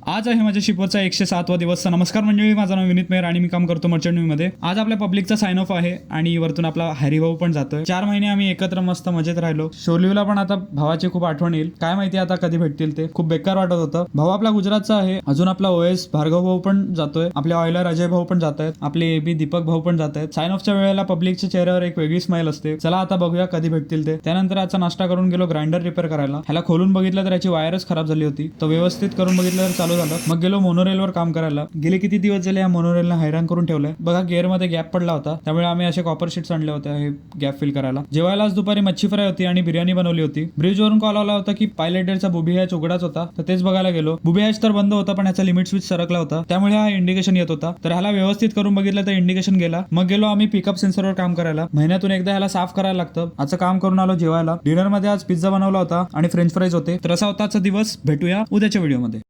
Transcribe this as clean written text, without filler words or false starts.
आज आहे माझ्या शिपवरचा 107वा दिवस. नमस्कार मंडळी, माझं नाव विनीत मेहर आणि मी काम करतो मर्चंट नेव्ही मध्ये. आज आपल्या पब्लिकचा साइन ऑफ आहे आणि वरतून आपला हॅरी भाऊ पण जातोय. 4 महिने आम्ही एकत्र मस्त मजेत राहिलो. शोलिवला पण आता भावाची खूप आठवण येईल. काय माहिती आता कधी भेटतील ते. खूप बेकार वाटत होतं. भाऊ आपला गुजरातचा आहे. अजून आपला ओएस भार्गव भाऊ पण जातोय. आपले ऑयलर अजय भाऊ पण जात आहेत. आपले एबी दीपक भाऊ पण जात आहेत. साइन ऑफच्या वेळेला पब्लिकच्या चेहऱ्यावर एक वेगळी स्माइल असते. चला आता बघूया कधी भेटतील ते. त्यानंतर आजचा नाश्ता करून गेलो ग्राइंडर रिपेअर करायला. ह्याला खोलून बघितलं तर याची वायरच खराब झाली होती. तो व्यवस्थित करून बघितलं तर चालू झालं. मग गेलो मोनोरेलवर काम करायला. गेले किती दिवस झाले या मोनोरेलला हैराण करून ठेवलंय. बघा गिअरमध्ये गॅप पडला होता, त्यामुळे आम्ही असे कॉपर शीट्स आणले होते हे गॅप फिल करायला. जेवायला आज दुपारी मच्छी फ्राय होती आणि बिर्याणी बनवली होती. ब्रिजवरून कॉल आला होता की पायलट डेटचा बुबी हॅच उघडाच होता, तर तेच बघायला गेलो. बुबी हॅच तर बंद होता, पण ह्याचा लिमिट स्विच सरकला होता, त्यामुळे हा इंडिकेशन येत होता. तर ह्याला व्यवस्थित करून बघितलं तर इंडिकेशन गेला. मग गेलो आम्ही पिकअप सेन्सरवर काम करायला. महिन्यातून एकदा ह्याला साफ करायला लागतं. आजचं काम करून आलो जेवायला. डिनर मध्ये आज पिझ्झा बनवला होता आणि फ्रेंच फ्राईज होते. तर असा होता आजचा दिवस. भेटूया उद्याच्या व्हिडिओमध्ये.